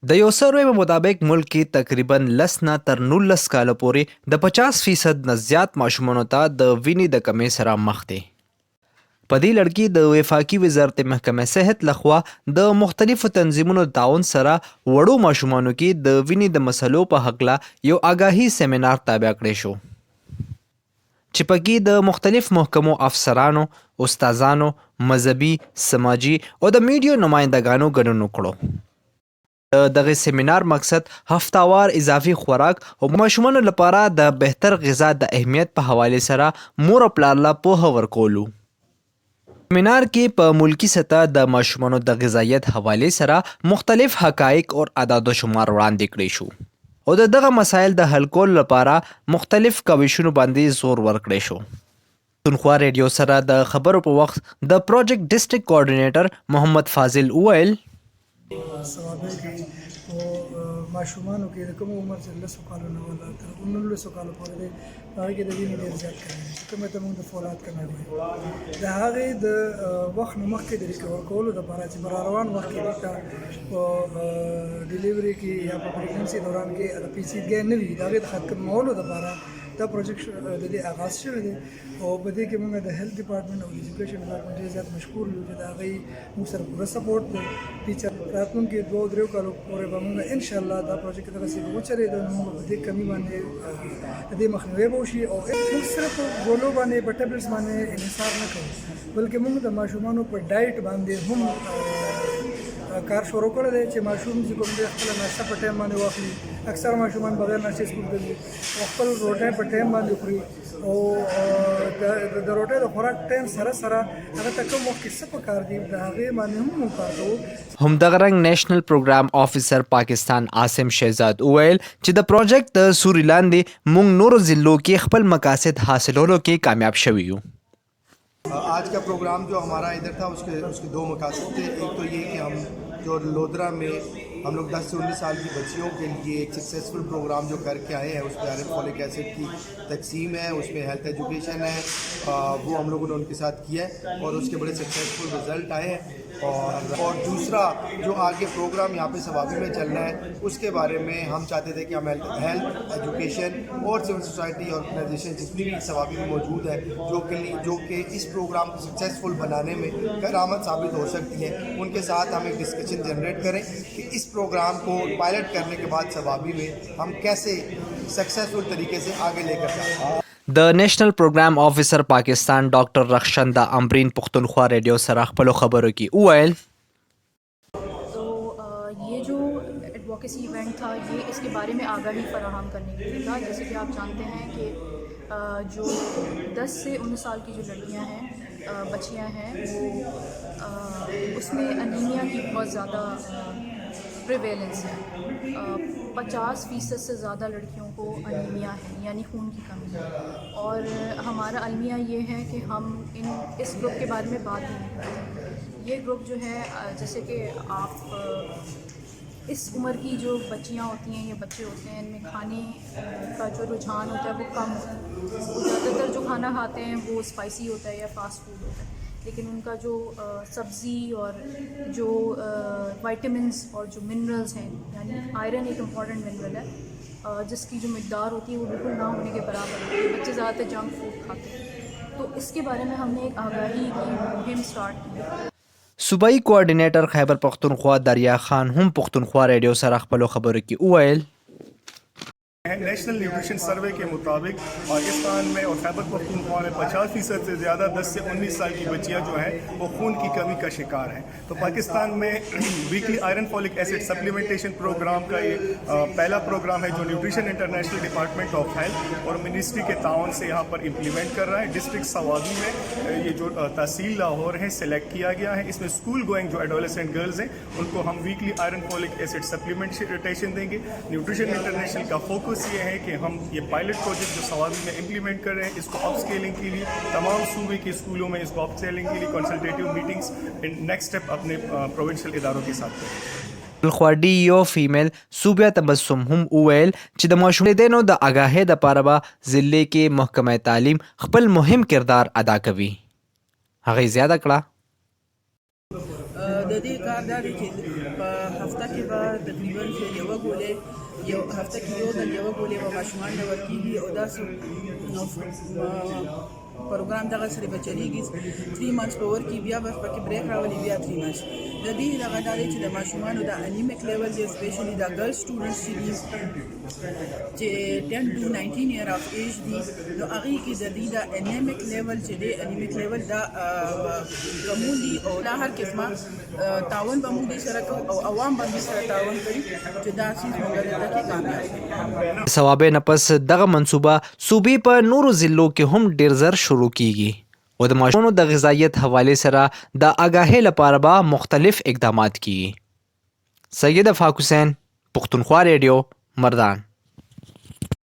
د یو سروې په مطابق ملک کې تقریبا 10 نه تر 19 کاله پورې د 50% نه زیات ماشومانو ته د وینې د کمۍ سره مخ دي. په دې لړ کې د وفاقي وزارت محکمه صحت لخوا د مختلفو تنظیمونو تعاون سره وړو ماشومانو کې د وینې د مسلو په هکله یو آګاهي سیمینار تابع کړی شو چې پکې د مختلف محکمو افسرانو، استادانو، مذهبي، سماجي او د میډیا نمایندګانو ګډون وکړو. د دغه سیمینار مقصد هفتهوار اضافي خوراک او ماشومانو لپاره د بهتر غذا د اهمیت په حواله سره مور او پلار له پوهه ورکولو. سیمینار کې په ملکی سطح د ماشومانو د غذایت حواله سره مختلف حقایق او اعداد و شمار وړاندې کړی شو او د دغه مسایل د حل کولو لپاره مختلف کوششونو باندې زور ورکړی شو. پښتونخوا ریډیو سره د خبرو په وخت د پروجیکټ ډسټریکټ کوارډینیټر محمد فاضل وویل ثوابه کې او ماشومانو کې د کوم عمر چې 10 کالو نه ولا تر 19 کالو پورې دی هغه کې د وینې ډېر زیات کړي کومه ته موږ د فولاد کمه وي د هغه د وخت نه مخکې د ریکور کولو لپاره چې بر روان وخت کې او ډیلیوري کې یا په پریګنسي دوران کې د پیچیدګۍ نه وي دا د ختمولو لپاره دا پروجیکټ د دې آغاز شوی دی او په دې کې موږ د هیلث ډپارټمنټ او د ایجوکیشن ډپارټمنټ ډېر زیات مشکور یو چې د هغوی موږ سره پوره سپورټ دی ټیچر راتلونکي 2-3 کالو پورې به موږ انشاءالله دا پروجیکټ دغسې وچلېږي نو موږ په دې کمي باندې د دې مخنیوی به وشي او موږ صرف په ګولو باندې په ټیبلټس باندې انحصار نه کوو بلکې موږ د ماشومانو په ډایټ باندې هم کار شروع کړی دی چې ماشوم چې کوم دی خپله ناشته په ټایم باندې واخلي. اکثر ماشومان بغیر ناشتې سکول ته ځي او خپل روټۍ په ټایم باندې خوري او د روټۍ د خوراک ټایم سره سره هغه ته کوم وخت کې څه پکار دي د هغې باندې هم موږ کار کوو. همدغه رنګ نیشنل پروګرام افیسر پاکستان عاصم شهزاد وویل چې د پروجیکټ د سوري لاندې موږ نورو ضلعو کې خپل مقاصد حاصلولو کې کامیاب شوي یو. آج کا پروگرام جو ہمارا ادھر تھا اس کے 2 مقاصد تھے. ایک تو یہ کہ ہم جو لودھرا میں ہم لوگ 10 سے 19 سال کی بچیوں کے لیے ایک سکسیزفل پروگرام جو کر کے آئے ہیں اس میں آئرن فولک ایسڈ کی تقسیم ہے, اس میں ہیلتھ ایجوکیشن ہے, وہ ہم لوگوں نے ان کے ساتھ کیا ہے اور اس کے بڑے سکسیزفل رزلٹ آئے ہیں. اور دوسرا جو آگے پروگرام یہاں پہ ثوابی میں چلنا ہے اس کے بارے میں ہم چاہتے تھے کہ ہم ہیلتھ ایجوکیشن اور سول سوسائٹی آرگنائزیشن جتنی بھی ثوابی میں موجود ہے جو کہ اس پروگرام کو سکسیزفل بنانے میں کارآمد ثابت ہو سکتی ہیں, ان کے ساتھ ہم ایک ڈسکشن جنریٹ کریں کہ اس پروگرام کو پائلٹ کرنے کے بعد ثوابی میں ہم کیسے سکسیزفل طریقے سے آگے لے کر جائیں. د نیشنل پروګرام افیسر پاکستان ډاکټر رخشنده امرین پښتونخوا ریډیو سره خپلو خبرو کې وویل تو یہ جو ایڈوکیسی ایونٹ تھا یہ اس کے بارے میں آگاہی فراہم کرنے کے لیے تھا. جیسے کہ آپ جانتے ہیں کہ جو 10 سے 19 سال کی جو لڑکیاں ہیں بچیاں ہیں وہ اس میں انیمیا کی بہت زیادہ پریویلنس ہے. 50% سے زیادہ لڑکیوں کو انیمیا ہے یعنی خون کی کمی ہے اور ہمارا المیہ یہ ہے کہ ہم اس گروپ کے بارے میں بات نہیں کرتے. یہ گروپ جو ہے جیسے کہ آپ اس عمر کی جو بچیاں ہوتی ہیں یا بچے ہوتے ہیں ان میں کھانے کا جو رجحان ہوتا ہے وہ کم ہوتا ہے. وہ زیادہ تر جو کھانا کھاتے ہیں وہ اسپائسی ہوتا ہے یا فاسٹ فوڈ ہوتا ہے, لیکن ان کا جو سبزی اور جو وائٹامنس اور جو منرلز ہیں یعنی آئرن ایک امپورٹنٹ منرل ہے جس کی جو مقدار ہوتی ہے وہ بالکل نہ ہونے کے برابر ہوتی ہے. بچے زیادہ تر جنک فوڈ کھاتے ہیں تو اس کے بارے میں ہم نے ایک آگاہی کی مہم سٹارٹ کی. صوبایي کوارډینیټر خیبر پښتونخوا دریا خان هم پښتونخوا ریډیو سره خپلو خبرو کې وویل نیشنل نیوٹریشن سروے کے مطابق پاکستان میں اور خیبر پختونخوا میں 50% سے زیادہ 10 سے 19 سال کی بچیاں جو ہیں وہ خون کی کمی کا شکار ہیں. تو پاکستان میں ویکلی آئرن فولک ایسڈ سپلیمنٹیشن پروگرام کا یہ پہلا پروگرام ہے جو نیوٹریشن انٹرنیشنل ڈپارٹمنٹ آف ہیلتھ اور منسٹری کے تعاون سے یہاں پر امپلیمنٹ کر رہا ہے. ڈسٹرکٹ سوابی میں یہ جو تحصیل لاہور ہے سلیکٹ کیا گیا ہے. اس میں اسکول گوئنگ جو ایڈولسنٹ گرلز ہیں ان کو ہم ویکلی آئرن فولک ایسڈ سپلیمنٹیشن دیں گے. نیوٹریشن انٹرنیشنل کا فوکس یہ ہے کہ ہم یہ پائلٹ پروجیکٹ جو ثوابی میں امپلیمنٹ کر رہے ہیں اس کو اپ اسکیلنگ کے لیے تمام صوبے کے اسکولوں میں اس کو اپ اسکیلنگ کے لیے کنسلٹیٹیو میٹنگس نیکسٹ اسٹیپ اپنے پروونشل اداروں کے ساتھ کریں. الخواډي یو فیمیل صوبیا تبسم هم وویل چې د ماشومانو د آګاهۍ دپاره به ضلع کې محکمه تعلیم خپل مهم کردار ادا کوي. هغې زیاته کړه د دې کار دا دی چې هفته کې به تقریبا یوه ګولۍ هفته کې یو ځل یوه ګولۍ به ماشومان ته ورکېږي او داسې پروګرام دغه سره به چلیږي 3 months به ورکړي بیا به پکې بریک راولي بیا 3 months د دې دغه دا دی چې د ماشومانو د انیمیک لیول دی اسپیشلی د ګرل سټوډنټس چې دي چې 10 to 19 year of age دي نو هغې کې د دې د انیمیک لیول چې دی انیمیک لیول دا کمون دي او دا هر قسمه تعاون به موږ دې سره کوو او عوام به دې سره تعاون کوي چې دا سیز موږ دلته کې کامیاب کړو. ثوابې نه پس دغه منصوبه صوبې په نورو ضلعو کې هم ډیر زر شروع کیږي او د ماشومانو د غذایت حوالې سره د آگاهۍ لپاره به مختلف اقدامات کیږي. سید افاق حسین، پښتونخوا ریډیو، مردان.